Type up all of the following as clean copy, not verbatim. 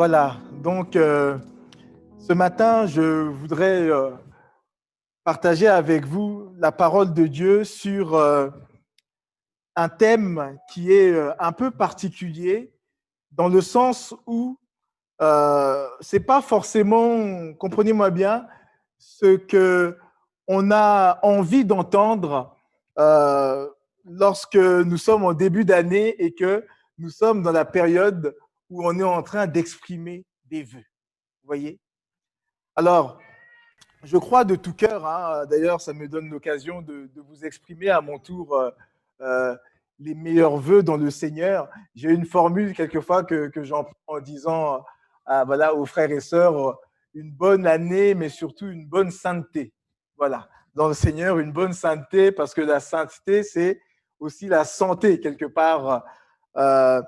Voilà, donc ce matin, je voudrais partager avec vous la parole de Dieu sur un thème qui est un peu particulier, dans le sens où c'est pas forcément, comprenez-moi bien, ce que on a envie d'entendre euh, lorsque nous sommes en début d'année et que nous sommes dans la période où on est en train d'exprimer des vœux. Vous voyez? Alors, je crois de tout cœur, hein, d'ailleurs, ça me donne l'occasion de vous exprimer à mon tour euh, les meilleurs vœux dans le Seigneur. J'ai une formule quelquefois que j'emploie en disant voilà, aux frères et sœurs une bonne année, mais surtout une bonne sainteté. Voilà, dans le Seigneur, une bonne sainteté, parce que la sainteté, c'est aussi la santé, quelque part. Euh,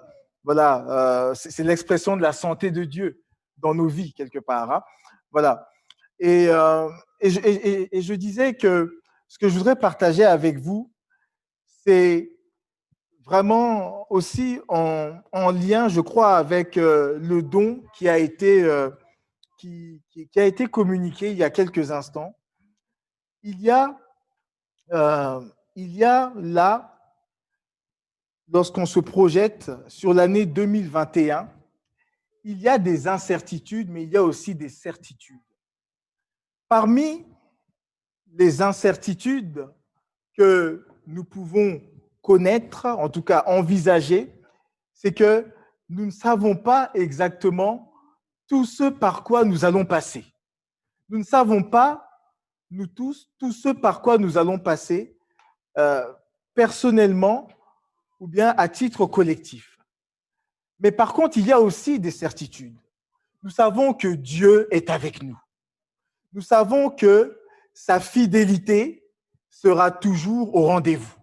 voilà, c'est l'expression de la santé de Dieu dans nos vies, quelque part. Hein. Voilà. Et, je disais que ce que je voudrais partager avec vous, c'est vraiment aussi en lien, je crois, avec le don qui a été, qui a été communiqué il y a quelques instants. Il y a, euh, il y a là, lorsqu'on se projette sur l'année 2021, il y a des incertitudes, mais il y a aussi des certitudes. Parmi les incertitudes que nous pouvons connaître, en tout cas envisager, c'est que nous ne savons pas exactement tout ce par quoi nous allons passer. Nous ne savons pas, nous tous, tout ce par quoi nous allons passer personnellement ou bien à titre collectif. Mais par contre, il y a aussi des certitudes. Nous savons que Dieu est avec nous. Nous savons que sa fidélité sera toujours au rendez-vous.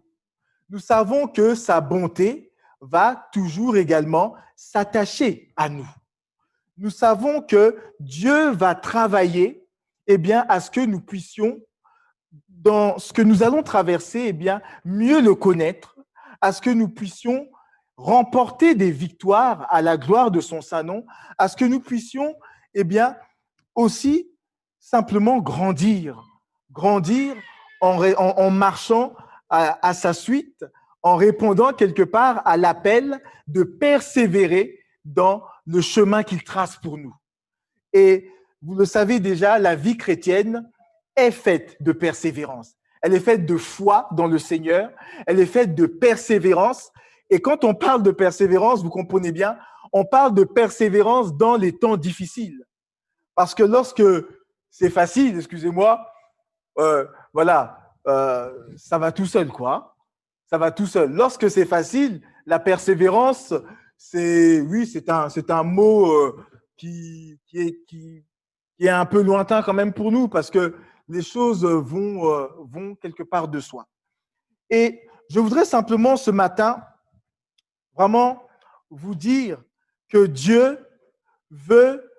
Nous savons que sa bonté va toujours également s'attacher à nous. Nous savons que Dieu va travailler à ce que nous puissions, dans ce que nous allons traverser, mieux le connaître, à ce que nous puissions remporter des victoires à la gloire de son Saint-Nom, à ce que nous puissions aussi simplement grandir en marchant à sa suite, en répondant quelque part à l'appel de persévérer dans le chemin qu'il trace pour nous. Et vous le savez déjà, la vie chrétienne est faite de persévérance. Elle est faite de foi dans le Seigneur, elle est faite de persévérance. Et quand on parle de persévérance, vous comprenez bien, on parle de persévérance dans les temps difficiles. Parce que lorsque c'est facile, excusez-moi, voilà, ça va tout seul, quoi. Ça va tout seul. Lorsque c'est facile, la persévérance, c'est un mot qui est un peu lointain quand même pour nous parce que les choses vont quelque part de soi. Et je voudrais simplement ce matin vraiment vous dire que Dieu veut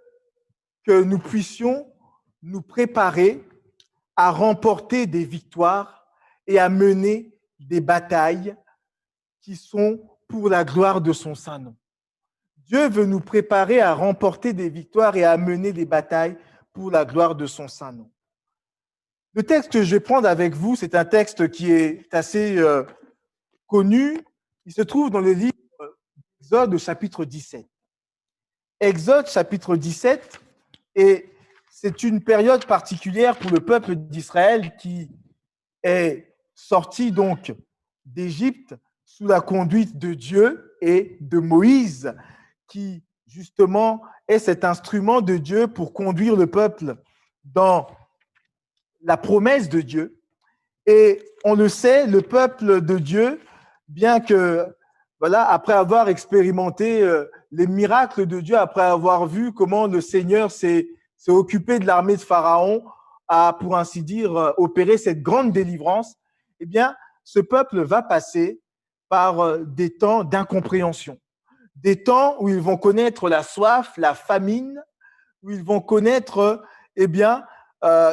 que nous puissions nous préparer à remporter des victoires et à mener des batailles qui sont pour la gloire de son Saint-Nom. Dieu veut nous préparer à remporter des victoires et à mener des batailles pour la gloire de son Saint-Nom. Le texte que je vais prendre avec vous, c'est un texte qui est assez connu. Il se trouve dans le livre Exode chapitre 17. Exode chapitre 17, et c'est une période particulière pour le peuple d'Israël qui est sorti donc d'Égypte sous la conduite de Dieu et de Moïse, qui justement est cet instrument de Dieu pour conduire le peuple dans la promesse de Dieu. Et on le sait, le peuple de Dieu, bien que, voilà, après avoir expérimenté les miracles de Dieu, après avoir vu comment le Seigneur s'est occupé de l'armée de Pharaon, a, pour ainsi dire, opéré cette grande délivrance, eh bien, ce peuple va passer par des temps d'incompréhension, des temps où ils vont connaître la soif, la famine, où ils vont connaître,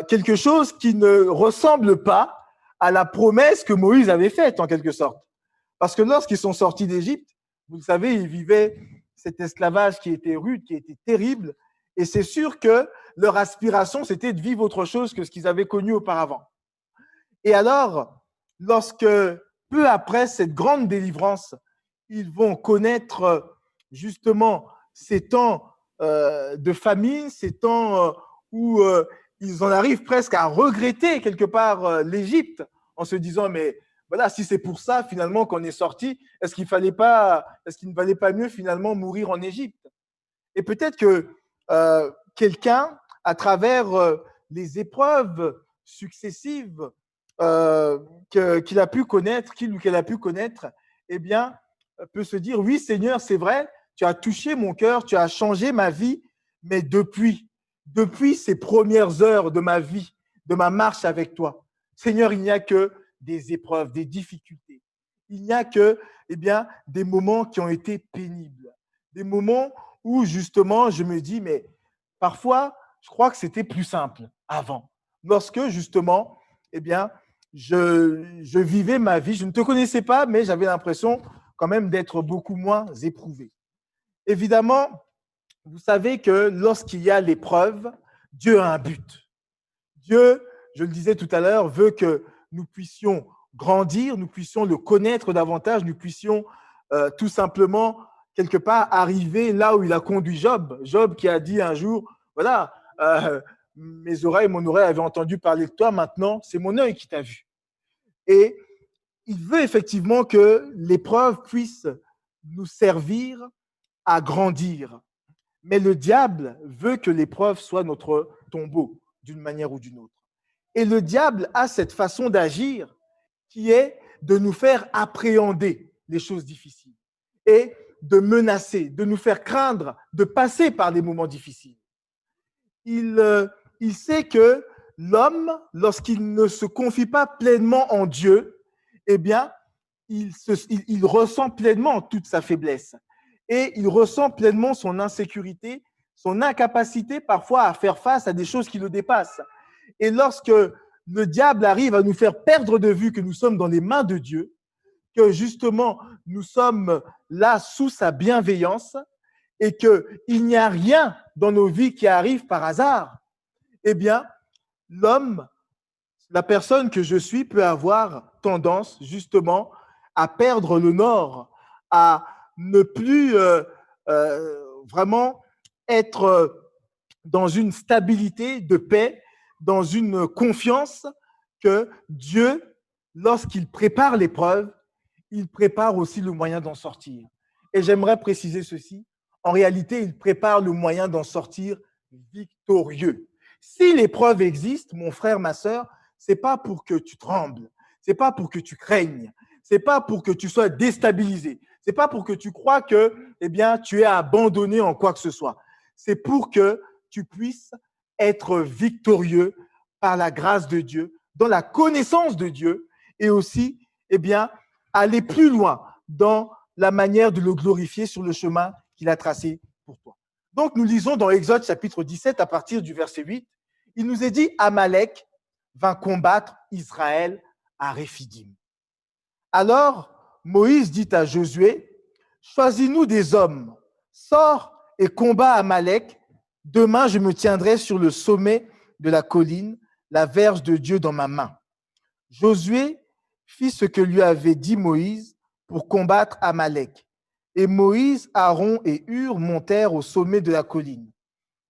quelque chose qui ne ressemble pas à la promesse que Moïse avait faite, en quelque sorte. Parce que lorsqu'ils sont sortis d'Égypte, vous le savez, ils vivaient cet esclavage qui était rude, qui était terrible. Et c'est sûr que leur aspiration, c'était de vivre autre chose que ce qu'ils avaient connu auparavant. Et alors, lorsque, peu après cette grande délivrance, ils vont connaître justement ces temps de famine, ces temps où ils en arrivent presque à regretter quelque part l'Égypte en se disant, mais voilà, si c'est pour ça finalement qu'on est sorti, est-ce qu'il ne valait pas mieux finalement mourir en Égypte? Et peut-être que quelqu'un, à travers les épreuves successives qu'il a pu connaître, qu'il ou qu'elle a pu connaître, eh bien, peut se dire, oui, Seigneur, c'est vrai, tu as touché mon cœur, tu as changé ma vie, mais depuis ces premières heures de ma vie, de ma marche avec toi, Seigneur, il n'y a que des épreuves, des difficultés. Il n'y a que, eh bien, des moments qui ont été pénibles, des moments où justement je me dis, mais parfois, je crois que c'était plus simple avant, lorsque justement, eh bien, je vivais ma vie, je ne te connaissais pas, mais j'avais l'impression quand même d'être beaucoup moins éprouvé. Évidemment, vous savez que lorsqu'il y a l'épreuve, Dieu a un but. Dieu, je le disais tout à l'heure, veut que nous puissions grandir, nous puissions le connaître davantage, nous puissions tout simplement, quelque part, arriver là où il a conduit Job. Job qui a dit un jour, voilà, mon oreille avait entendu parler de toi, maintenant c'est mon œil qui t'a vu. Et il veut effectivement que l'épreuve puisse nous servir à grandir. Mais le diable veut que l'épreuve soit notre tombeau, d'une manière ou d'une autre. Et le diable a cette façon d'agir qui est de nous faire appréhender les choses difficiles et de menacer, de nous faire craindre de passer par des moments difficiles. Il sait que l'homme, lorsqu'il ne se confie pas pleinement en Dieu, eh bien, il ressent pleinement toute sa faiblesse et il ressent pleinement son insécurité, son incapacité parfois à faire face à des choses qui le dépassent. Et lorsque le diable arrive à nous faire perdre de vue que nous sommes dans les mains de Dieu, que justement nous sommes là sous sa bienveillance et qu'il n'y a rien dans nos vies qui arrive par hasard, eh bien, l'homme, la personne que je suis peut avoir tendance justement à perdre le nord, à ne plus vraiment être dans une stabilité de paix, dans une confiance que Dieu, lorsqu'il prépare l'épreuve, il prépare aussi le moyen d'en sortir. Et j'aimerais préciser ceci. En réalité, il prépare le moyen d'en sortir victorieux. Si l'épreuve existe, mon frère, ma sœur, c'est pas pour que tu trembles, c'est pas pour que tu craignes, c'est pas pour que tu sois déstabilisé, c'est pas pour que tu crois que, eh bien, tu es abandonné en quoi que ce soit. C'est pour que tu puisses être victorieux par la grâce de Dieu, dans la connaissance de Dieu et aussi, eh bien, aller plus loin dans la manière de le glorifier sur le chemin qu'il a tracé pour toi. Donc, nous lisons dans Exode chapitre 17 à partir du verset 8, il nous est dit, Amalek vint combattre Israël à Réphidim. Alors, Moïse dit à Josué, choisis-nous des hommes, sors et combat Amalek. Demain, je me tiendrai sur le sommet de la colline, la verge de Dieu dans ma main. Josué fit ce que lui avait dit Moïse pour combattre Amalek. Et Moïse, Aaron et Hur montèrent au sommet de la colline.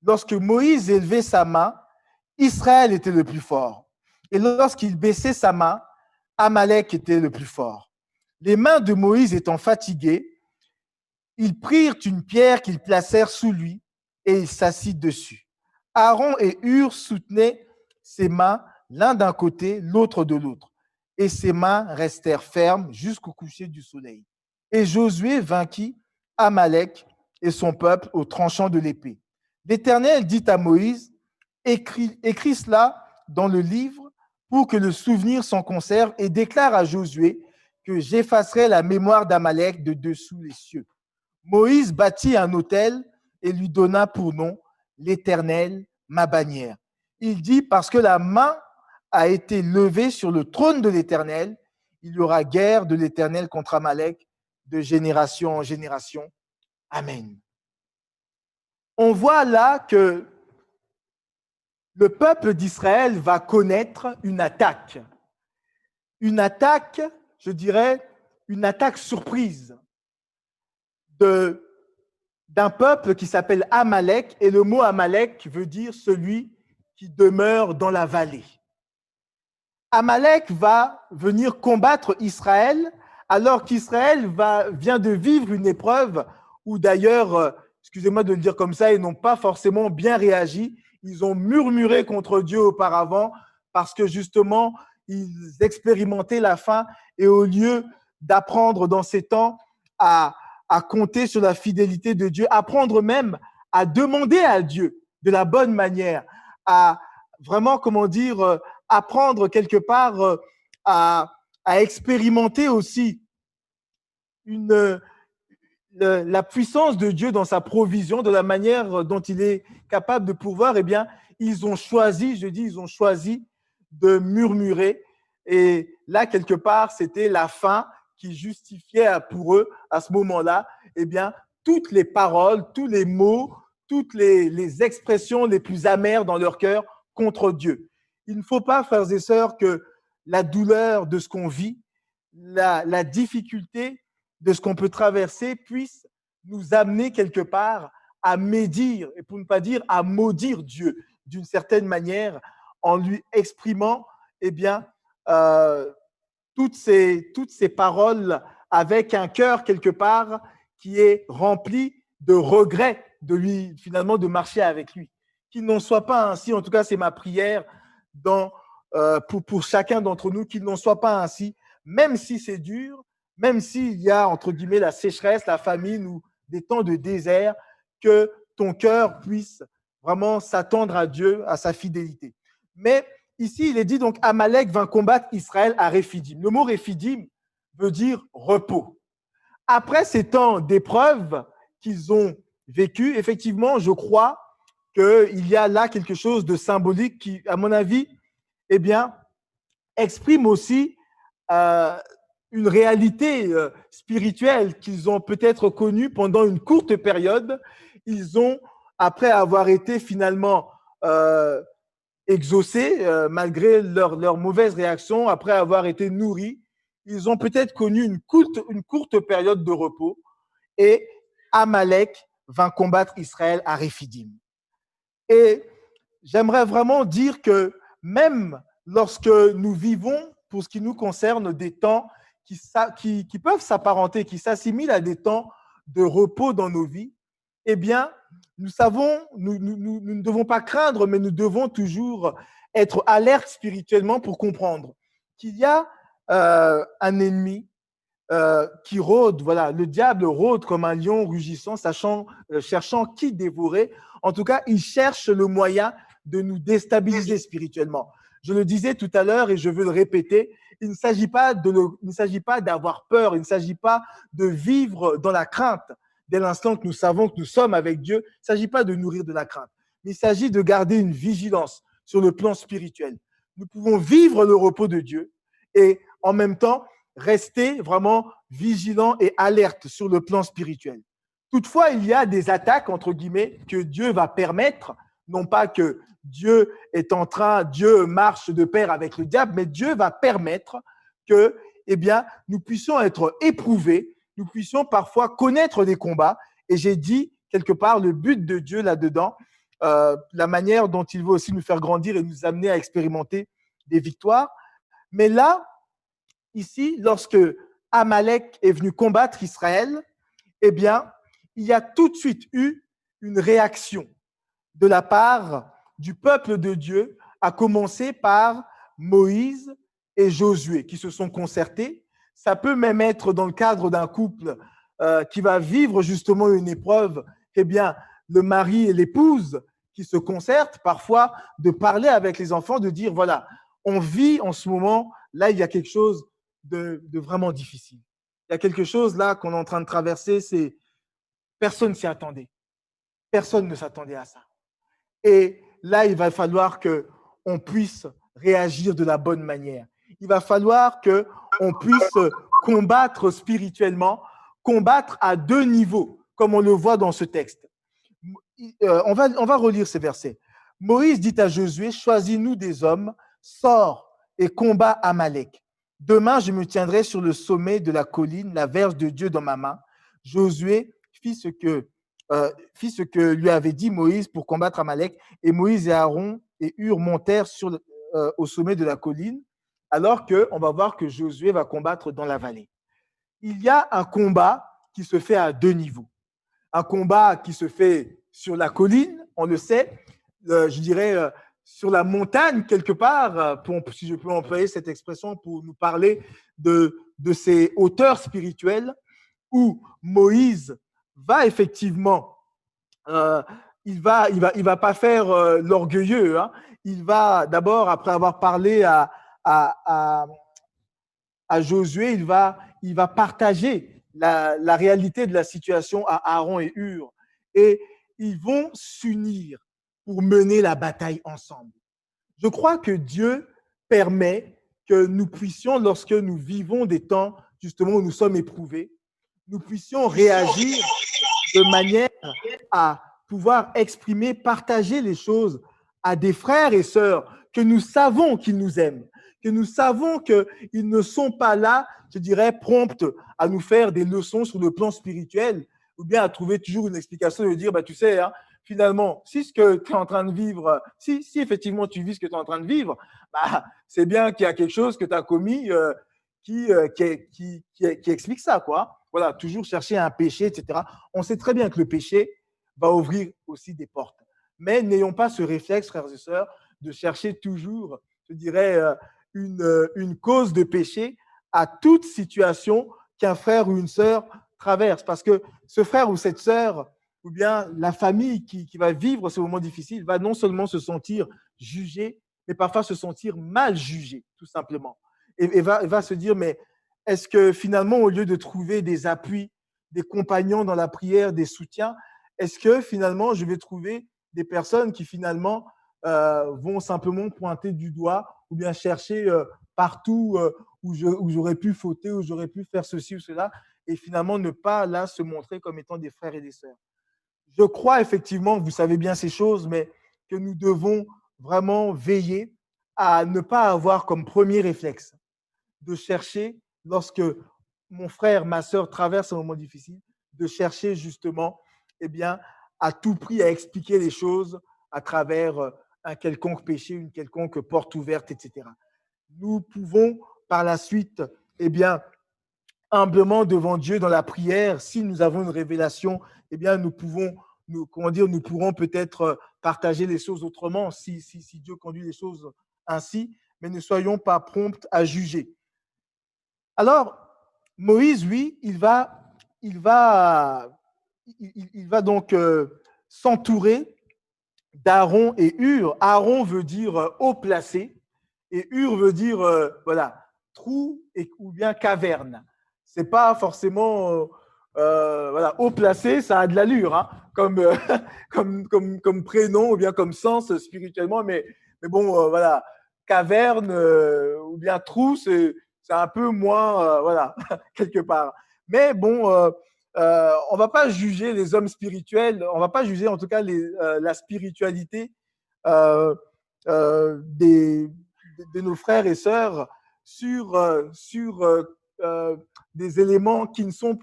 Lorsque Moïse élevait sa main, Israël était le plus fort. Et lorsqu'il baissait sa main, Amalek était le plus fort. Les mains de Moïse étant fatiguées, ils prirent une pierre qu'ils placèrent sous lui et il s'assit dessus. Aaron et Hur soutenaient ses mains l'un d'un côté, l'autre de l'autre, et ses mains restèrent fermes jusqu'au coucher du soleil. Et Josué vainquit Amalek et son peuple au tranchant de l'épée. L'Éternel dit à Moïse, écris cela dans le livre pour que le souvenir s'en conserve et déclare à Josué que j'effacerai la mémoire d'Amalek de dessous les cieux. Moïse bâtit un autel et lui donna pour nom l'Éternel, ma bannière. Il dit, parce que la main a été levée sur le trône de l'Éternel, il y aura guerre de l'Éternel contre Amalek de génération en génération. Amen. On voit là que le peuple d'Israël va connaître une attaque. Une attaque, je dirais, une attaque surprise d'un peuple qui s'appelle Amalek. Et le mot Amalek veut dire celui qui demeure dans la vallée. Amalek va venir combattre Israël alors qu'Israël vient de vivre une épreuve où d'ailleurs, excusez-moi de le dire comme ça, ils n'ont pas forcément bien réagi. Ils ont murmuré contre Dieu auparavant parce que justement, ils expérimentaient la faim et au lieu d'apprendre dans ces temps à compter sur la fidélité de Dieu, apprendre même à demander à Dieu de la bonne manière, à vraiment, comment dire, apprendre quelque part à expérimenter aussi la puissance de Dieu dans sa provision, de la manière dont il est capable de pourvoir, eh bien, ils ont choisi de murmurer. Et là, quelque part, c'était la faim qui justifiait pour eux, à ce moment-là, eh bien, toutes les paroles, tous les mots, toutes les expressions les plus amères dans leur cœur contre Dieu. Il ne faut pas, frères et sœurs, que la douleur de ce qu'on vit, la difficulté de ce qu'on peut traverser puisse nous amener quelque part à médire, et pour ne pas dire à maudire Dieu d'une certaine manière, en lui exprimant eh bien, toutes ces paroles avec un cœur quelque part qui est rempli de regrets de lui, finalement, de marcher avec lui. Qu'il n'en soit pas ainsi, en tout cas, c'est ma prière pour chacun d'entre nous, qu'il n'en soit pas ainsi, même si c'est dur, même s'il y a, entre guillemets, la sécheresse, la famine ou des temps de désert, que ton cœur puisse vraiment s'attendre à Dieu, à sa fidélité. Mais ici, il est dit donc Amalek vint combattre Israël à Réphidim. Le mot Réphidim veut dire repos. Après ces temps d'épreuve qu'ils ont vécu, effectivement, je crois qu'il y a là quelque chose de symbolique qui, à mon avis, eh bien, exprime aussi une réalité spirituelle qu'ils ont peut-être connue pendant une courte période. Ils ont, après avoir été finalement exaucés, malgré leur mauvaise réaction, après avoir été nourris, ils ont peut-être connu une courte période de repos et Amalek vint combattre Israël à Réphidim. Et j'aimerais vraiment dire que même lorsque nous vivons, pour ce qui nous concerne, des temps qui peuvent s'apparenter, qui s'assimilent à des temps de repos dans nos vies, eh bien, nous savons, nous ne devons pas craindre, mais nous devons toujours être alertes spirituellement pour comprendre qu'il y a un ennemi qui rôde, voilà, le diable rôde comme un lion rugissant, cherchant qui dévorer. En tout cas, il cherche le moyen de nous déstabiliser spirituellement. Je le disais tout à l'heure et je veux le répéter, il ne s'agit pas d'avoir peur, il ne s'agit pas de vivre dans la crainte dès l'instant que nous savons que nous sommes avec Dieu. Il ne s'agit pas de nourrir de la crainte, mais il s'agit de garder une vigilance sur le plan spirituel. Nous pouvons vivre le repos de Dieu et en même temps rester vraiment vigilant et alerte sur le plan spirituel. Toutefois, il y a des attaques, entre guillemets, que Dieu va permettre, non pas que Dieu marche de pair avec le diable, mais Dieu va permettre que, eh bien, nous puissions être éprouvés, nous puissions parfois connaître des combats. Et j'ai dit, quelque part, le but de Dieu là-dedans, la manière dont il veut aussi nous faire grandir et nous amener à expérimenter des victoires. Mais là, ici, lorsque Amalek est venu combattre Israël, eh bien, il y a tout de suite eu une réaction de la part du peuple de Dieu, à commencer par Moïse et Josué, qui se sont concertés. Ça peut même être dans le cadre d'un couple qui va vivre justement une épreuve, eh bien, le mari et l'épouse qui se concertent, parfois de parler avec les enfants, de dire, voilà, on vit en ce moment, là, il y a quelque chose de vraiment difficile. Il y a quelque chose là qu'on est en train de traverser, c'est personne s'y attendait. Personne ne s'attendait à ça. Et là, il va falloir qu'on puisse réagir de la bonne manière. Il va falloir qu'on puisse combattre spirituellement, combattre à deux niveaux. comme on le voit dans ce texte. On va relire ces versets. Moïse dit à Josué, choisis-nous des hommes, sors et combat Amalek. Demain, je me tiendrai sur le sommet de la colline, la verge de Dieu dans ma main. Josué fit ce que lui avait dit Moïse pour combattre Amalek, et Moïse et Aaron et Hur montèrent au sommet de la colline, alors qu'on va voir que Josué va combattre dans la vallée. Il y a un combat qui se fait à deux niveaux. Un combat qui se fait sur la colline, on le sait, je dirais sur la montagne quelque part, si je peux employer cette expression pour nous parler de ces hauteurs spirituelles, où Moïse va effectivement, il va pas faire l'orgueilleux, hein. Il va d'abord, après avoir parlé à Josué, il va partager la réalité de la situation à Aaron et Hur. Et ils vont s'unir pour mener la bataille ensemble. Je crois que Dieu permet que nous puissions, lorsque nous vivons des temps justement où nous sommes éprouvés, nous puissions réagir de manière à pouvoir exprimer, partager les choses à des frères et sœurs que nous savons qu'ils nous aiment, que nous savons qu'ils ne sont pas là, je dirais, promptes à nous faire des leçons sur le plan spirituel, ou bien à trouver toujours une explication de dire, bah, tu sais, hein, finalement, si ce que tu es en train de vivre, si effectivement tu vis ce que tu es en train de vivre, bah, c'est bien qu'il y a quelque chose que tu as commis qui explique ça, quoi. Voilà, toujours chercher un péché, etc. On sait très bien que le péché va ouvrir aussi des portes. Mais n'ayons pas ce réflexe, frères et sœurs, de chercher toujours, je dirais, une cause de péché à toute situation qu'un frère ou une sœur traverse. Parce que ce frère ou cette sœur, ou bien la famille qui va vivre ce moment difficile, va non seulement se sentir jugé, mais parfois se sentir mal jugé, tout simplement. Et va se dire, mais est-ce que finalement, au lieu de trouver des appuis, des compagnons dans la prière, des soutiens, est-ce que finalement, je vais trouver des personnes qui finalement vont simplement pointer du doigt ou bien chercher partout où j'aurais pu fauter, où j'aurais pu faire ceci ou cela, et finalement ne pas là se montrer comme étant des frères et des sœurs. Je crois effectivement, vous savez bien ces choses, mais que nous devons vraiment veiller à ne pas avoir comme premier réflexe de chercher, lorsque mon frère, ma sœur traverse un moment difficile, de chercher justement, eh bien, à tout prix à expliquer les choses à travers un quelconque péché, une quelconque porte ouverte, etc. Nous pouvons par la suite, eh bien, humblement devant Dieu dans la prière, si nous avons une révélation, eh bien, nous pourrons peut-être partager les choses autrement si Dieu conduit les choses ainsi, mais ne soyons pas prompts à juger. Alors, Moïse, lui, il va donc s'entourer d'Aaron et Hur. Aaron veut dire haut placé et Hur veut dire voilà, trou ou bien caverne. C'est pas forcément voilà, haut placé, ça a de l'allure hein, comme prénom ou bien comme sens spirituellement, mais bon, voilà, caverne ou bien trou, c'est un peu moins, voilà, quelque part. Mais bon, on ne va pas juger les hommes spirituels, on ne va pas juger en tout cas la spiritualité euh, de nos frères et sœurs sur des éléments qui sont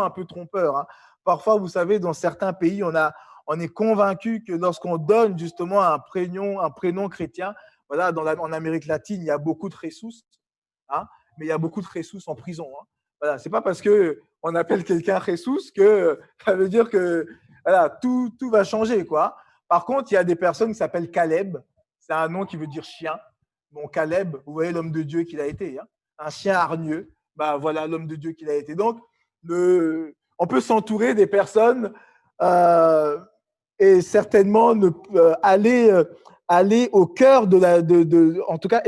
un peu trompeurs. Hein. Parfois, vous savez, dans certains pays, on est convaincu que lorsqu'on donne justement un prénom chrétien, voilà, en Amérique latine, il y a beaucoup de Jesus, hein, mais il y a beaucoup de Jesus en prison. Hein. Voilà, c'est pas parce que on appelle quelqu'un Jesus que ça veut dire que voilà, tout va changer, quoi. Par contre, il y a des personnes qui s'appellent Caleb. C'est un nom qui veut dire chien. Bon, Caleb, vous voyez l'homme de Dieu qu'il a été. Hein. Un chien hargneux, bah, voilà l'homme de Dieu qu'il a été. Donc, on peut s'entourer des personnes et certainement aller au cœur en tout cas,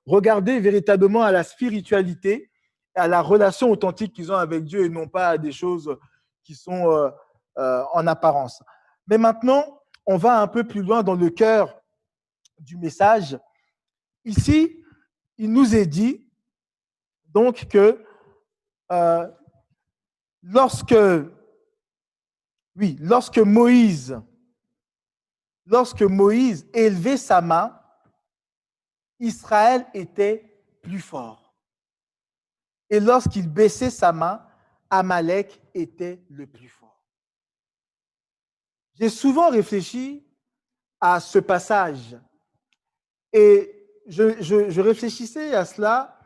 regarder véritablement à la spiritualité, à la relation authentique qu'ils ont avec Dieu et non pas à des choses qui sont en apparence. Mais maintenant, on va un peu plus loin dans le cœur du message. Ici, il nous est dit donc que lorsque, oui, lorsque Moïse élevait sa main, Israël était plus fort. Et lorsqu'il baissait sa main, Amalek était le plus fort. J'ai souvent réfléchi à ce passage et je réfléchissais à cela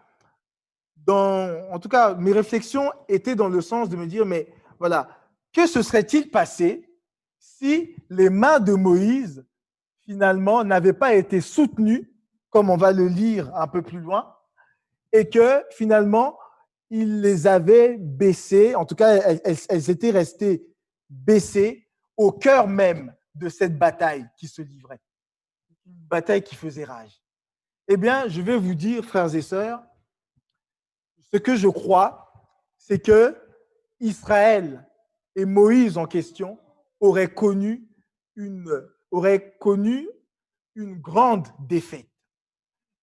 en tout cas, mes réflexions étaient dans le sens de me dire, mais voilà, que se serait-il passé si les mains de Moïse, finalement, n'avaient pas été soutenues, comme on va le lire un peu plus loin, et que finalement, il les avait baissées, en tout cas, elles étaient restées baissées au cœur même de cette bataille qui se livrait, une bataille qui faisait rage. Eh bien, je vais vous dire, frères et sœurs, ce que je crois, c'est que Israël et Moïse en question auraient connu une grande défaite.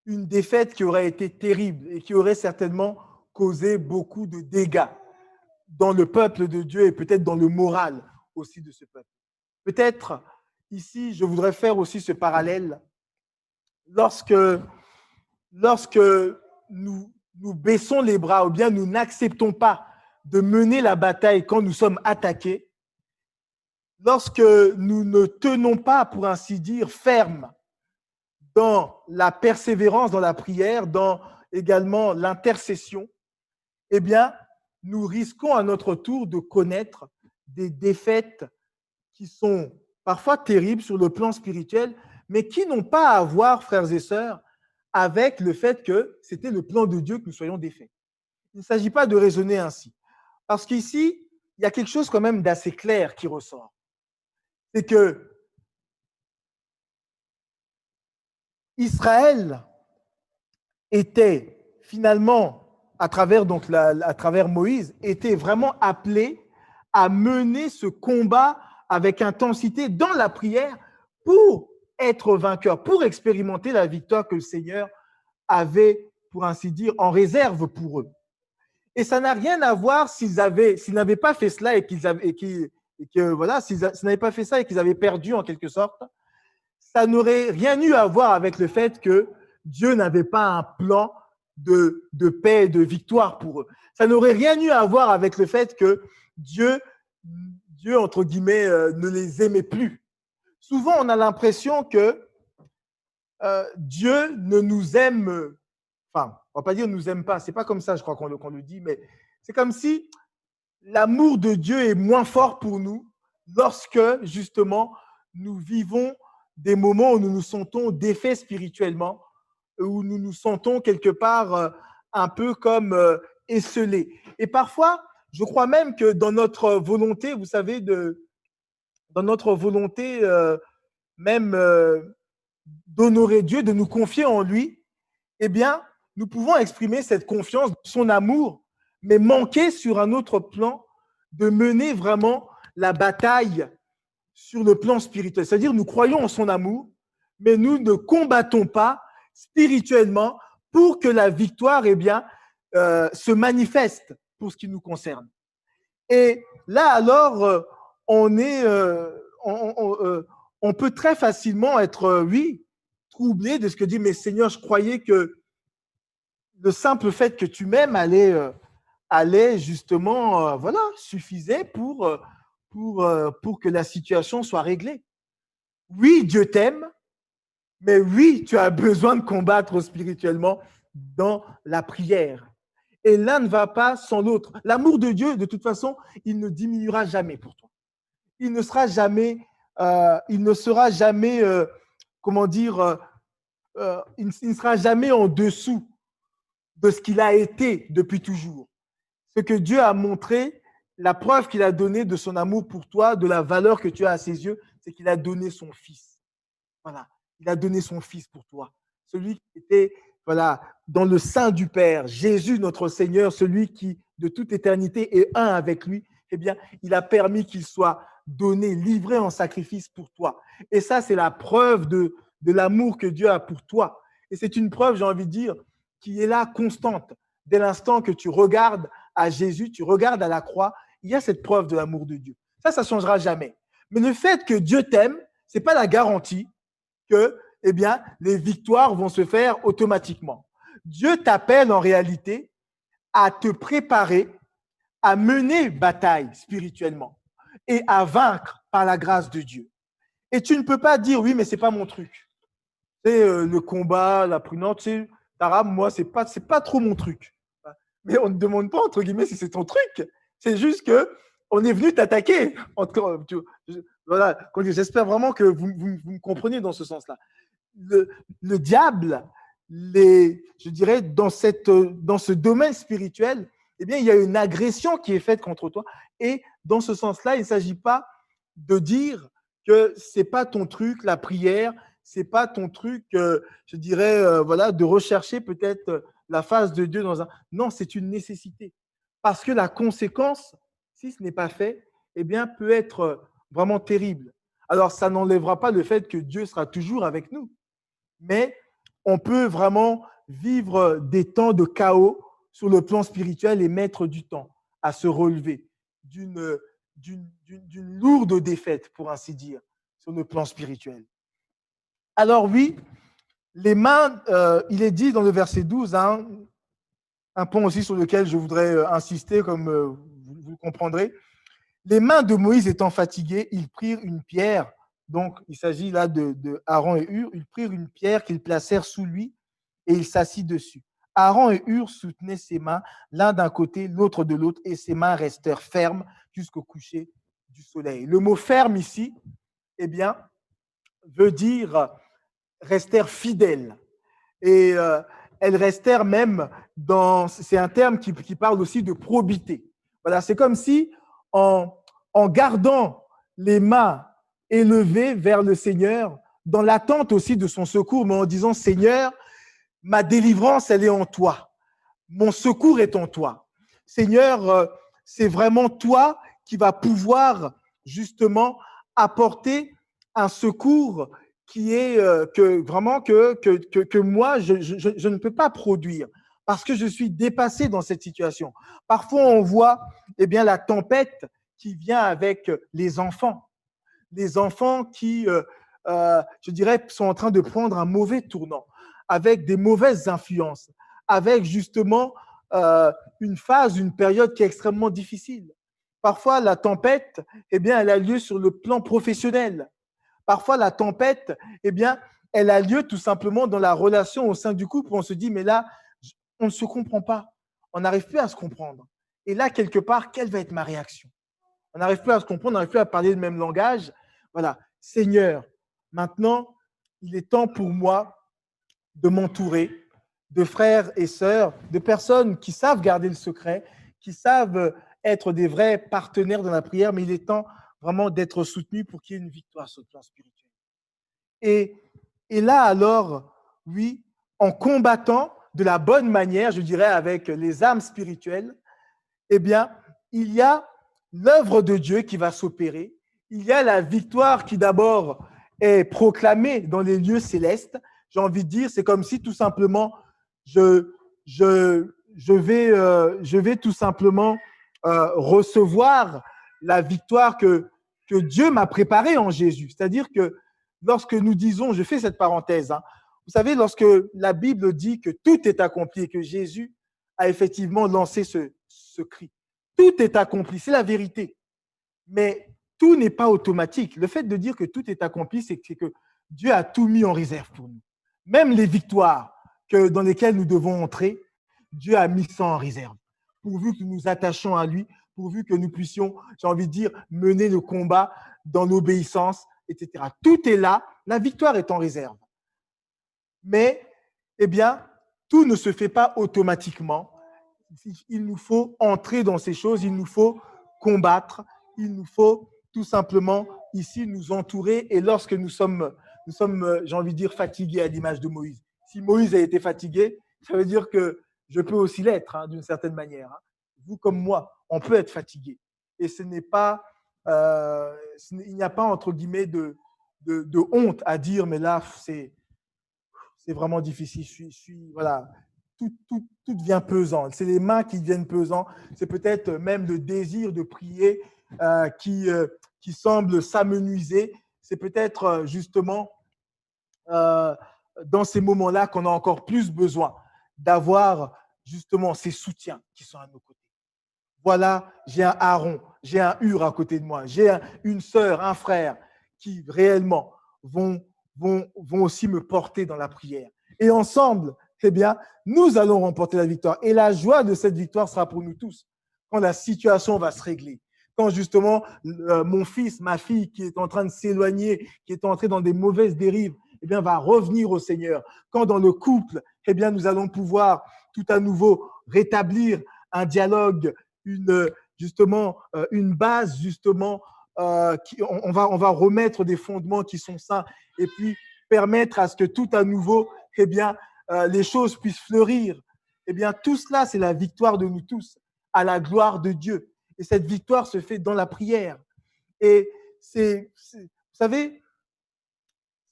Une défaite qui aurait été terrible et qui aurait certainement causé beaucoup de dégâts dans le peuple de Dieu et peut-être dans le moral aussi de ce peuple. Peut-être ici, je voudrais faire aussi ce parallèle lorsque nous baissons les bras ou bien nous n'acceptons pas de mener la bataille quand nous sommes attaqués, lorsque nous ne tenons pas, pour ainsi dire, ferme dans la persévérance, dans la prière, dans également l'intercession, eh bien, nous risquons à notre tour de connaître des défaites qui sont parfois terribles sur le plan spirituel, mais qui n'ont pas à voir, frères et sœurs, avec le fait que c'était le plan de Dieu que nous soyons défaits. Il ne s'agit pas de raisonner ainsi. Parce qu'ici, il y a quelque chose quand même d'assez clair qui ressort. C'est que Israël était finalement, à travers Moïse, était vraiment appelé à mener ce combat avec intensité dans la prière pour être vainqueur, pour expérimenter la victoire que le Seigneur avait, pour ainsi dire, en réserve pour eux. Et ça n'a rien à voir s'ils n'avaient pas fait cela et qu'ils n'avaient pas fait ça et qu'ils avaient perdu en quelque sorte. Ça n'aurait rien eu à voir avec le fait que Dieu n'avait pas un plan de paix et de victoire pour eux. Ça n'aurait rien eu à voir avec le fait que Dieu entre guillemets, ne les aimait plus. Souvent, on a l'impression que Dieu ne nous aime, enfin, on ne va pas dire ne nous aime pas, c'est pas comme ça, je crois qu'on le dit, mais c'est comme si l'amour de Dieu est moins fort pour nous lorsque, justement, nous vivons des moments où nous nous sentons défaits spirituellement, où nous nous sentons quelque part un peu comme esselés. Et parfois, je crois même que dans notre volonté, vous savez, dans notre volonté même d'honorer Dieu, de nous confier en lui, eh bien, nous pouvons exprimer cette confiance, son amour, mais manquer sur un autre plan de mener vraiment la bataille sur le plan spirituel. C'est-à-dire, nous croyons en son amour, mais nous ne combattons pas spirituellement pour que la victoire, eh bien, se manifeste pour ce qui nous concerne. Et là, alors, on peut très facilement être, oui, troublé de ce que dit, mais Seigneur, je croyais que le simple fait que tu m'aimes allait justement, voilà, suffisait pour que la situation soit réglée. Oui, Dieu t'aime, mais oui, tu as besoin de combattre spirituellement dans la prière. Et l'un ne va pas sans l'autre. L'amour de Dieu, de toute façon, il ne diminuera jamais pour toi. Il ne sera jamais, comment dire, il ne sera jamais en dessous de ce qu'il a été depuis toujours. Ce que Dieu a montré, la preuve qu'il a donnée de son amour pour toi, de la valeur que tu as à ses yeux, c'est qu'il a donné son Fils. Voilà, il a donné son Fils pour toi. Celui qui était, voilà, dans le sein du Père, Jésus notre Seigneur, celui qui de toute éternité est un avec lui, eh bien, il a permis qu'il soit donné, livré en sacrifice pour toi. Et ça, c'est la preuve de l'amour que Dieu a pour toi. Et c'est une preuve, j'ai envie de dire, qui est là constante. Dès l'instant que tu regardes à Jésus, tu regardes à la croix, il y a cette preuve de l'amour de Dieu. Ça ne changera jamais. Mais le fait que Dieu t'aime, ce n'est pas la garantie que eh bien, les victoires vont se faire automatiquement. Dieu t'appelle en réalité à te préparer à mener bataille spirituellement et à vaincre par la grâce de Dieu. Et tu ne peux pas dire, oui, mais ce n'est pas mon truc. C'est le combat, la prudence, tu sais, Tara, moi, c'est pas trop mon truc. Mais on ne demande pas, entre guillemets, si c'est ton truc. C'est juste que on est venu t'attaquer. Voilà, j'espère vraiment que vous me comprenez dans ce sens-là. Le diable, je dirais, dans ce domaine spirituel, eh bien, il y a une agression qui est faite contre toi. Et dans ce sens-là, il ne s'agit pas de dire que ce n'est pas ton truc, la prière, ce n'est pas ton truc, je dirais, voilà, de rechercher peut-être la face de Dieu dans un… Non, c'est une nécessité. Parce que la conséquence, si ce n'est pas fait, eh bien, peut être vraiment terrible. Alors, ça n'enlèvera pas le fait que Dieu sera toujours avec nous. Mais on peut vraiment vivre des temps de chaos sur le plan spirituel et mettre du temps à se relever d'une lourde défaite, pour ainsi dire, sur le plan spirituel. Alors oui, les mains, il est dit dans le verset 12, hein, un point aussi sur lequel je voudrais insister, comme vous le comprendrez. Les mains de Moïse étant fatiguées, ils prirent une pierre. Donc, il s'agit là de Aaron et Hur. Ils prirent une pierre qu'ils placèrent sous lui et il s'assit dessus. Aaron et Hur soutenaient ses mains, l'un d'un côté, l'autre de l'autre, et ses mains restèrent fermes jusqu'au coucher du soleil. Le mot ferme ici, eh bien, veut dire restèrent fidèles. Et elles restèrent même dans… C'est un terme qui parle aussi de probité. Voilà, c'est comme si en gardant les mains élevées vers le Seigneur, dans l'attente aussi de son secours, mais en disant, Seigneur, ma délivrance, elle est en toi. Mon secours est en toi. Seigneur, c'est vraiment toi qui vas pouvoir justement apporter un secours qui est que vraiment que moi, je ne peux pas produire parce que je suis dépassé dans cette situation. Parfois, on voit eh bien, la tempête qui vient avec les enfants. Les enfants qui, je dirais, sont en train de prendre un mauvais tournant, avec des mauvaises influences, avec justement une phase, une période qui est extrêmement difficile. Parfois, la tempête, eh bien, elle a lieu sur le plan professionnel. Parfois, la tempête, eh bien, elle a lieu tout simplement dans la relation au sein du couple où on se dit, mais là, on ne se comprend pas. On n'arrive plus à se comprendre. Et là, quelque part, quelle va être ma réaction? On n'arrive plus à se comprendre, on n'arrive plus à parler le même langage. Voilà. Seigneur, maintenant, il est temps pour moi de m'entourer de frères et sœurs, de personnes qui savent garder le secret, qui savent être des vrais partenaires dans la prière, mais il est temps vraiment d'être soutenus pour qu'il y ait une victoire sur le plan spirituel. Et là, alors, oui, en combattant de la bonne manière, je dirais, avec les armes spirituelles, eh bien, il y a l'œuvre de Dieu qui va s'opérer. Il y a la victoire qui d'abord est proclamée dans les lieux célestes. J'ai envie de dire, c'est comme si tout simplement, je vais tout simplement recevoir la victoire que Dieu m'a préparée en Jésus. C'est-à-dire que lorsque nous disons, je fais cette parenthèse, hein, vous savez, lorsque la Bible dit que tout est accompli et que Jésus a effectivement lancé ce cri, tout est accompli, c'est la vérité. Mais tout n'est pas automatique. Le fait de dire que tout est accompli, c'est que Dieu a tout mis en réserve pour nous. Même les victoires dans lesquelles nous devons entrer, Dieu a mis ça en réserve. Pourvu que nous nous attachions à lui, pourvu que nous puissions, j'ai envie de dire, mener le combat dans l'obéissance, etc. Tout est là, la victoire est en réserve. Mais, eh bien, tout ne se fait pas automatiquement. Il nous faut entrer dans ces choses, il nous faut combattre, il nous faut tout simplement ici nous entourer. Et lorsque nous sommes, j'ai envie de dire, fatigués à l'image de Moïse. Si Moïse a été fatigué, ça veut dire que je peux aussi l'être, hein, d'une certaine manière. Hein. Vous comme moi, on peut être fatigué. Et ce n'est pas, il n'y a pas, entre guillemets, de honte à dire, mais là, c'est vraiment difficile. Voilà. tout devient pesant. C'est les mains qui deviennent pesantes. C'est peut-être même le désir de prier qui semble s'amenuiser. C'est peut-être justement euh, dans ces moments-là qu'on a encore plus besoin d'avoir justement ces soutiens qui sont à nos côtés. Voilà, j'ai un Aaron, j'ai un Hur à côté de moi, j'ai une sœur, un frère qui réellement vont aussi me porter dans la prière. Et ensemble, eh bien, nous allons remporter la victoire. Et la joie de cette victoire sera pour nous tous quand la situation va se régler. Quand justement mon fils, ma fille qui est en train de s'éloigner, qui est entré dans des mauvaises dérives, eh bien, va revenir au Seigneur. Quand dans le couple, eh bien, nous allons pouvoir tout à nouveau rétablir un dialogue, une base justement on va remettre des fondements qui sont sains et puis permettre à ce que tout à nouveau, eh bien, les choses puissent fleurir. Eh bien, tout cela, c'est la victoire de nous tous, à la gloire de Dieu. Et cette victoire se fait dans la prière. Et vous savez,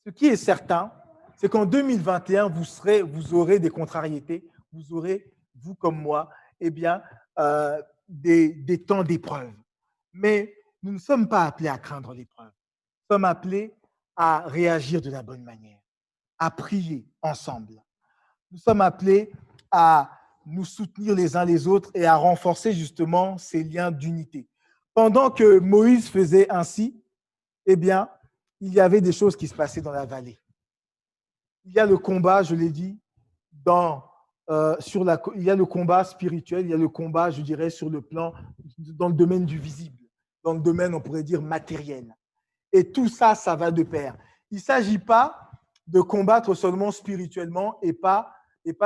ce qui est certain, c'est qu'en 2021, vous aurez des contrariétés, vous aurez, vous comme moi, eh bien, des temps d'épreuve. Mais nous ne sommes pas appelés à craindre l'épreuve. Nous sommes appelés à réagir de la bonne manière, à prier ensemble. Nous sommes appelés à nous soutenir les uns les autres et à renforcer justement ces liens d'unité. Pendant que Moïse faisait ainsi, eh bien, il y avait des choses qui se passaient dans la vallée. Il y a le combat, je l'ai dit, il y a le combat spirituel, il y a le combat, je dirais, sur le plan, dans le domaine du visible, dans le domaine, on pourrait dire, matériel. Et tout ça, ça va de pair. Il ne s'agit pas de combattre seulement spirituellement et pas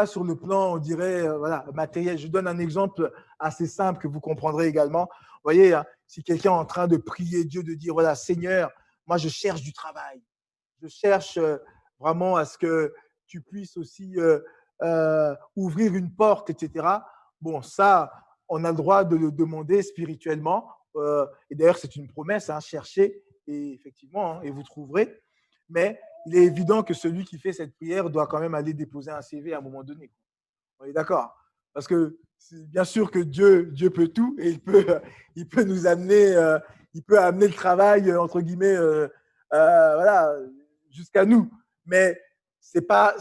sur le plan, on dirait, voilà, matériel. Je donne un exemple assez simple que vous comprendrez également. Vous voyez, hein, si quelqu'un est en train de prier Dieu, de dire, voilà, Seigneur, moi, je cherche du travail. Je cherche vraiment à ce que tu puisses aussi ouvrir une porte, etc. Bon, ça, on a le droit de le demander spirituellement. Et d'ailleurs, c'est une promesse, hein, cherchez et effectivement, hein, et vous trouverez. Mais il est évident que celui qui fait cette prière doit quand même aller déposer un CV à un moment donné. On est d'accord? Parce que c'est bien sûr que Dieu peut tout et il peut nous amener, il peut amener le travail, entre guillemets, voilà, jusqu'à nous. Mais c'est pas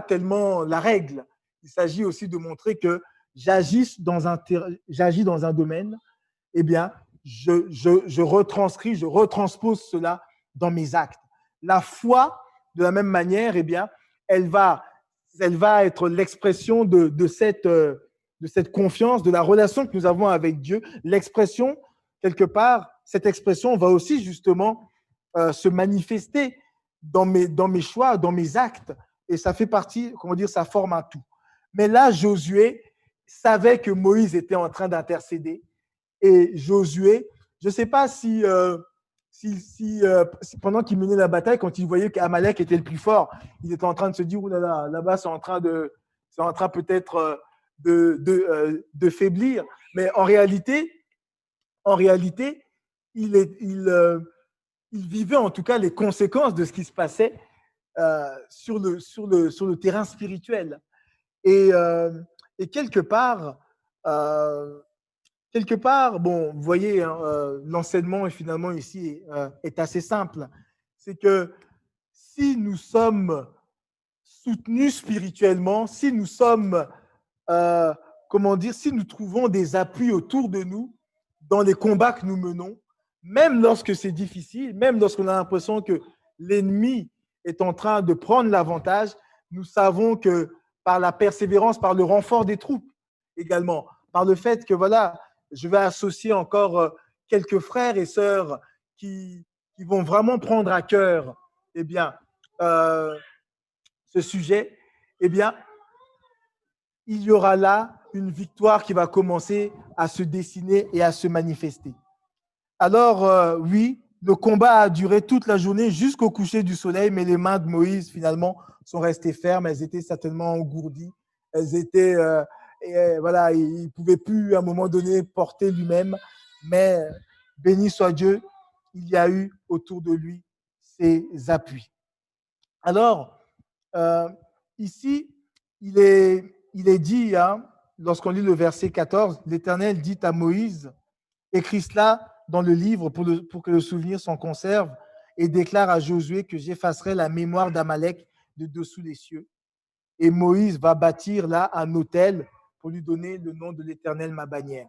tellement la règle. Il s'agit aussi de montrer que j'agis dans un domaine, eh bien, je retranscris, je retranspose cela dans mes actes. La foi, de la même manière, eh bien, elle va être l'expression de cette confiance, de la relation que nous avons avec Dieu. L'expression, quelque part, cette expression va aussi justement se manifester dans mes choix, dans mes actes. Et ça fait partie, comment dire, ça forme un tout. Mais là, Josué savait que Moïse était en train d'intercéder. Et Josué, je ne sais pas si pendant qu'il menait la bataille, quand il voyait qu'Amalek était le plus fort, il était en train de se dire, oh là là, là-bas, c'est en train peut-être de faiblir. Mais en réalité, il vivait en tout cas les conséquences de ce qui se passait sur le terrain spirituel. Et, et quelque part, bon, vous voyez, hein, l'enseignement finalement ici est assez simple. C'est que si nous sommes soutenus spirituellement, si nous sommes, euh, comment dire, si nous trouvons des appuis autour de nous dans les combats que nous menons, même lorsque c'est difficile, même lorsqu'on a l'impression que l'ennemi est en train de prendre l'avantage, nous savons que par la persévérance, par le renfort des troupes également, par le fait que voilà, je vais associer encore quelques frères et sœurs qui vont vraiment prendre à cœur, eh bien, ce sujet, eh bien, il y aura là une victoire qui va commencer à se dessiner et à se manifester. Alors, oui, le combat a duré toute la journée jusqu'au coucher du soleil, mais les mains de Moïse, finalement, sont restées fermes. Elles étaient certainement engourdies. Elles étaient, voilà, il ne pouvait plus, à un moment donné, porter lui-même. Mais, béni soit Dieu, il y a eu autour de lui ses appuis. Alors, ici, il est il est dit, hein, lorsqu'on lit le verset 14, l'Éternel dit à Moïse, écris cela dans le livre pour que le souvenir s'en conserve et déclare à Josué que j'effacerai la mémoire d'Amalek de dessous les cieux. Et Moïse va bâtir là un autel pour lui donner le nom de l'Éternel, ma bannière.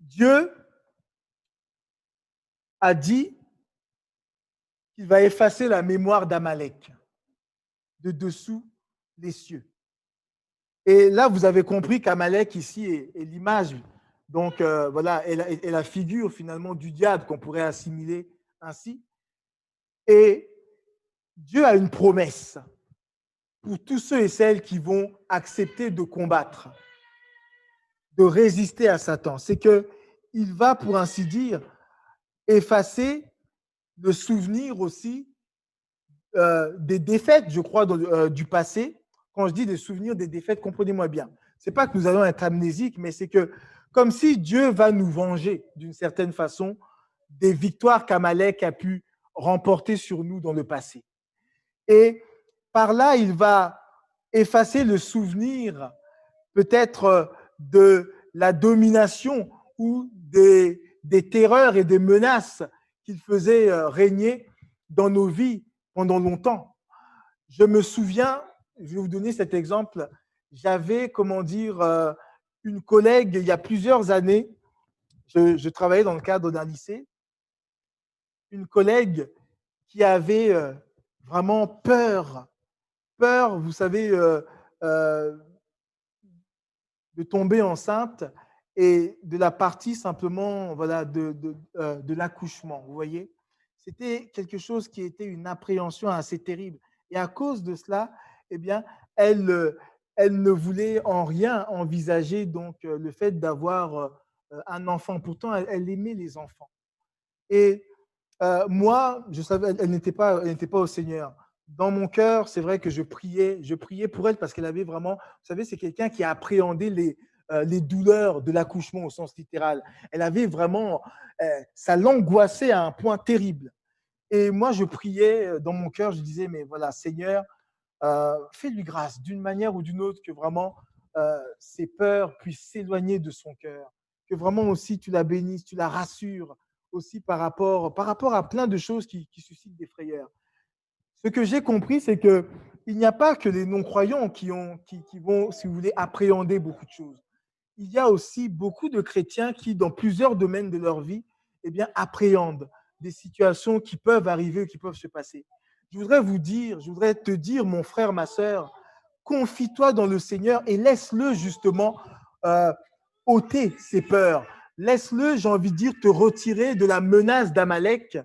Dieu a dit qu'il va effacer la mémoire d'Amalek de dessous les cieux. Et là, vous avez compris qu'Amalek ici est l'image, donc voilà, est la figure finalement du diable qu'on pourrait assimiler ainsi. Et Dieu a une promesse pour tous ceux et celles qui vont accepter de combattre, de résister à Satan. C'est qu'il va, pour ainsi dire, effacer le souvenir aussi des défaites, je crois, du passé. Quand je dis des souvenirs des défaites, comprenez-moi bien. Ce n'est pas que nous allons être amnésiques, mais c'est que comme si Dieu va nous venger d'une certaine façon des victoires qu'Amalek a pu remporter sur nous dans le passé. Et par là, il va effacer le souvenir peut-être de la domination ou des terreurs et des menaces qu'il faisait régner dans nos vies pendant longtemps. Je me souviens, je vais vous donner cet exemple, j'avais, comment dire, une collègue il y a plusieurs années, je travaillais dans le cadre d'un lycée, une collègue qui avait vraiment peur, vous savez, de tomber enceinte et de la partie simplement voilà, de l'accouchement, vous voyez. C'était quelque chose qui était une appréhension assez terrible. Et à cause de cela, eh bien, elle ne voulait en rien envisager donc, le fait d'avoir un enfant. Pourtant, elle aimait les enfants. Et moi, je savais, elle n'était pas au Seigneur. Dans mon cœur, c'est vrai que je priais pour elle parce qu'elle avait vraiment, vous savez, c'est quelqu'un qui a appréhendé les douleurs de l'accouchement au sens littéral. Elle avait vraiment, ça l'angoissait à un point terrible. Et moi, je priais dans mon cœur, je disais, mais voilà, Seigneur, fais-lui grâce d'une manière ou d'une autre que vraiment ses peurs puissent s'éloigner de son cœur, que vraiment aussi tu la bénisses, tu la rassures aussi par rapport à plein de choses qui suscitent des frayeurs. Ce que j'ai compris, c'est que il n'y a pas que les non-croyants qui vont, si vous voulez, appréhender beaucoup de choses. Il y a aussi beaucoup de chrétiens qui, dans plusieurs domaines de leur vie, eh bien, appréhendent des situations qui peuvent arriver, qui peuvent se passer. Je voudrais te dire, mon frère, ma sœur, confie-toi dans le Seigneur et laisse-le justement euh, ôter ses peurs. Laisse-le, j'ai envie de dire, te retirer de la menace d'Amalek,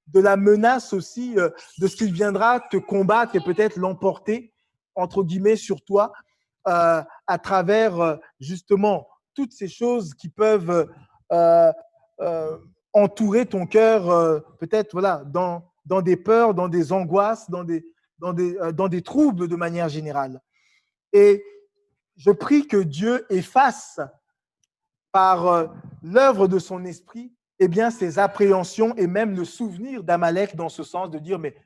de la menace aussi de ce qu'il viendra te combattre et peut-être l'emporter, entre guillemets, sur toi, à travers justement toutes ces choses qui peuvent entourer ton cœur, peut-être voilà, dans des peurs, dans des angoisses, dans des troubles de manière générale. Et je prie que Dieu efface par l'œuvre de son esprit eh bien, ces appréhensions et même le souvenir d'Amalek dans ce sens de dire, mais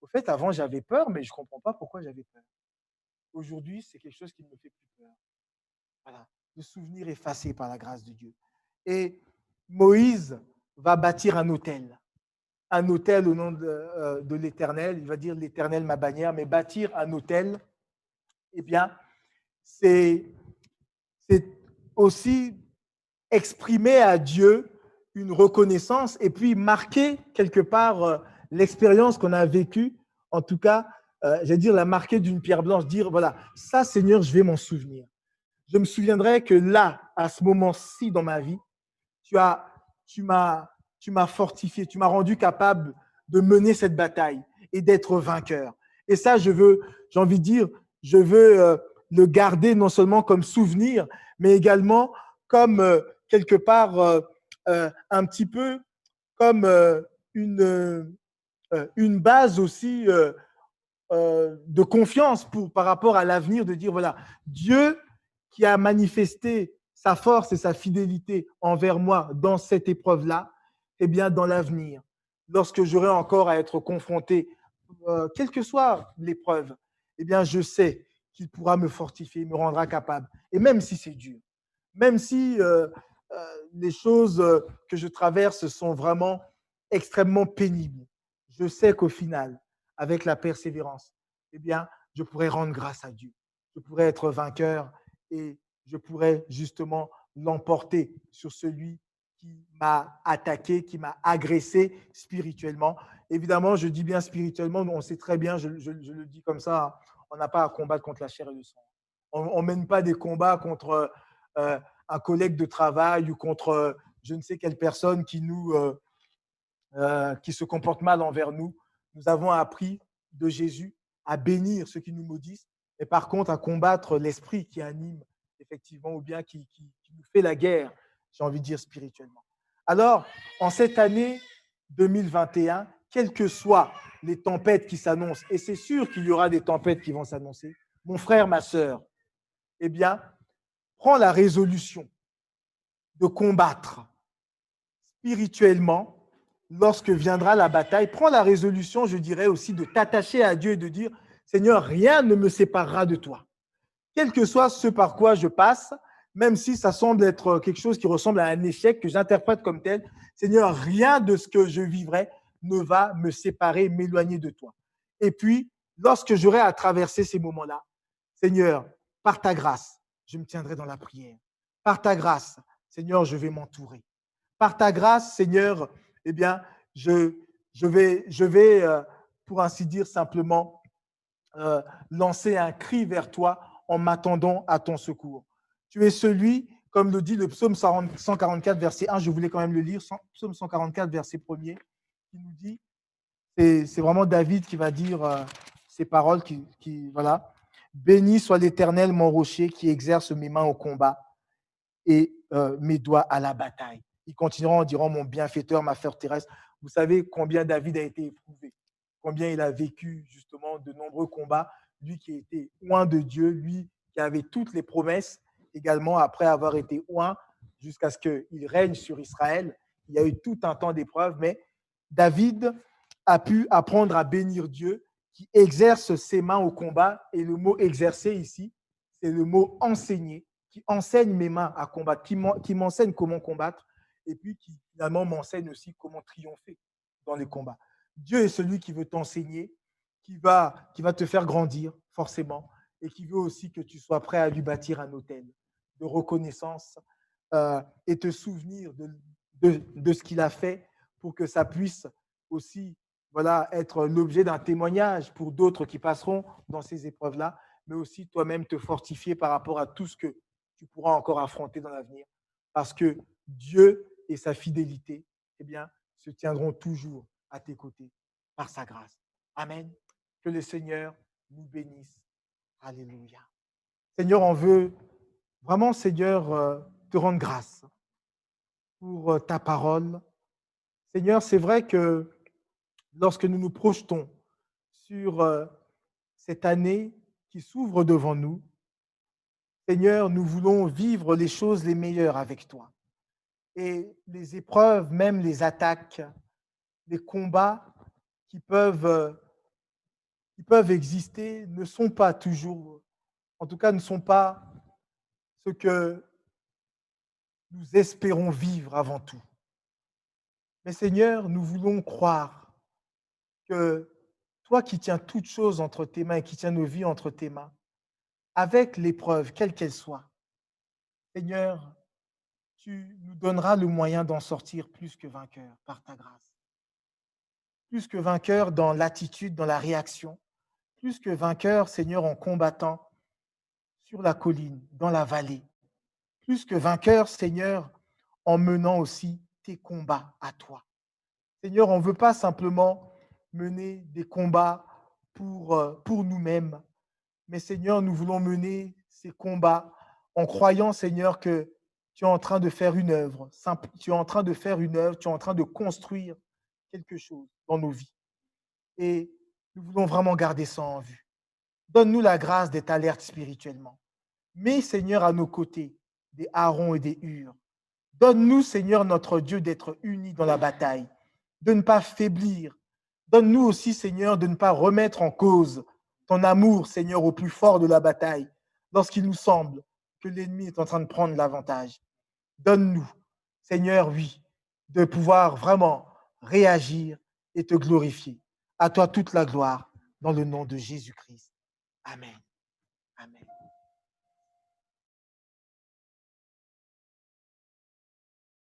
au fait, avant, j'avais peur, mais je ne comprends pas pourquoi j'avais peur. Aujourd'hui, c'est quelque chose qui ne me fait plus peur. Voilà, le souvenir effacé par la grâce de Dieu. Et Moïse va bâtir un autel au nom de l'Éternel. Il va dire l'Éternel, ma bannière, mais bâtir un autel, eh bien, c'est aussi exprimer à Dieu une reconnaissance et puis marquer quelque part l'expérience qu'on a vécue, en tout cas, j'allais dire la marquer d'une pierre blanche, dire voilà, ça Seigneur, je vais m'en souvenir. Je me souviendrai que là, à ce moment-ci dans ma vie, tu m'as fortifié, tu m'as rendu capable de mener cette bataille et d'être vainqueur. Et ça, j'ai envie de dire, je veux le garder non seulement comme souvenir, mais également comme quelque part un petit peu comme une base aussi de confiance par rapport à l'avenir, de dire voilà, Dieu qui a manifesté sa force et sa fidélité envers moi dans cette épreuve-là, eh bien, dans l'avenir, lorsque j'aurai encore à être confronté, quelle que soit l'épreuve, eh bien, je sais qu'il pourra me fortifier, me rendra capable. Et même si c'est dur, même si les choses que je traverse sont vraiment extrêmement pénibles, je sais qu'au final, avec la persévérance, eh bien, je pourrais rendre grâce à Dieu. Je pourrais être vainqueur et je pourrais justement l'emporter sur celui qui m'a attaqué, qui m'a agressé spirituellement. Évidemment, je dis bien spirituellement, on sait très bien, je le dis comme ça, on n'a pas à combattre contre la chair et le sang. On ne mène pas des combats contre un collègue de travail ou contre je ne sais quelle personne qui se comporte mal envers nous. Nous avons appris de Jésus à bénir ceux qui nous maudissent, mais par contre à combattre l'esprit qui anime effectivement ou bien qui nous fait la guerre, j'ai envie de dire spirituellement. Alors, en cette année 2021, quelles que soient les tempêtes qui s'annoncent, et c'est sûr qu'il y aura des tempêtes qui vont s'annoncer, mon frère, ma sœur, eh bien, prends la résolution de combattre spirituellement lorsque viendra la bataille. Prends la résolution, je dirais aussi, de t'attacher à Dieu et de dire, Seigneur, rien ne me séparera de toi. Quel que soit ce par quoi je passe, même si ça semble être quelque chose qui ressemble à un échec que j'interprète comme tel, Seigneur, rien de ce que je vivrai ne va me séparer, m'éloigner de toi. Et puis, lorsque j'aurai à traverser ces moments-là, Seigneur, par ta grâce, je me tiendrai dans la prière. Par ta grâce, Seigneur, je vais m'entourer. Par ta grâce, Seigneur, eh bien, je vais pour ainsi dire, simplement lancer un cri vers toi en m'attendant à ton secours. Tu es celui, comme le dit le psaume 144, verset 1, je voulais quand même le lire, psaume 144, verset 1er, qui nous dit, c'est vraiment David qui va dire ces paroles, voilà, béni soit l'Éternel, mon rocher, qui exerce mes mains au combat et mes doigts à la bataille. Ils continueront en disant mon bienfaiteur, ma forteresse. Vous savez combien David a été éprouvé, combien il a vécu justement de nombreux combats, lui qui était oint de Dieu, lui qui avait toutes les promesses également après avoir été oint jusqu'à ce qu'il règne sur Israël. Il y a eu tout un temps d'épreuve, mais David a pu apprendre à bénir Dieu qui exerce ses mains au combat. Et le mot exercer ici, c'est le mot enseigner, qui enseigne mes mains à combattre, qui m'enseigne comment combattre et puis qui finalement m'enseigne aussi comment triompher dans les combats. Dieu est celui qui veut t'enseigner, qui va te faire grandir forcément et qui veut aussi que tu sois prêt à lui bâtir un autel de reconnaissance et te souvenir de ce qu'il a fait pour que ça puisse aussi voilà, être l'objet d'un témoignage pour d'autres qui passeront dans ces épreuves-là, mais aussi toi-même te fortifier par rapport à tout ce que tu pourras encore affronter dans l'avenir. Parce que Dieu et sa fidélité, eh bien, se tiendront toujours à tes côtés par sa grâce. Amen. Que le Seigneur nous bénisse. Alléluia. Seigneur, on veut vraiment, Seigneur, te rendre grâce pour ta parole. Seigneur, c'est vrai que lorsque nous nous projetons sur cette année qui s'ouvre devant nous, Seigneur, nous voulons vivre les choses les meilleures avec toi. Et les épreuves, même les attaques, les combats qui peuvent exister ne sont pas toujours, en tout cas ne sont pas ce que nous espérons vivre avant tout. Mais Seigneur, nous voulons croire que toi qui tiens toutes choses entre tes mains et qui tiens nos vies entre tes mains, avec l'épreuve, quelle qu'elle soit, Seigneur, tu nous donneras le moyen d'en sortir plus que vainqueur par ta grâce. Plus que vainqueur dans l'attitude, dans la réaction. Plus que vainqueur, Seigneur, en combattant sur la colline, dans la vallée. Plus que vainqueur, Seigneur, en menant aussi tes combats à toi. Seigneur, on ne veut pas simplement mener des combats pour nous-mêmes, mais Seigneur, nous voulons mener ces combats en croyant, Seigneur, que tu es en train de faire une œuvre, tu es en train de faire une œuvre, tu es en train de construire quelque chose dans nos vies. Et nous voulons vraiment garder ça en vue. Donne-nous la grâce d'être alerte spirituellement. Mets, Seigneur, à nos côtés des Aaron et des Hur. Donne-nous, Seigneur, notre Dieu, d'être unis dans la bataille, de ne pas faiblir. Donne-nous aussi, Seigneur, de ne pas remettre en cause ton amour, Seigneur, au plus fort de la bataille, lorsqu'il nous semble que l'ennemi est en train de prendre l'avantage. Donne-nous, Seigneur, oui, de pouvoir vraiment réagir et te glorifier. À toi toute la gloire, dans le nom de Jésus-Christ. Amen. Amen.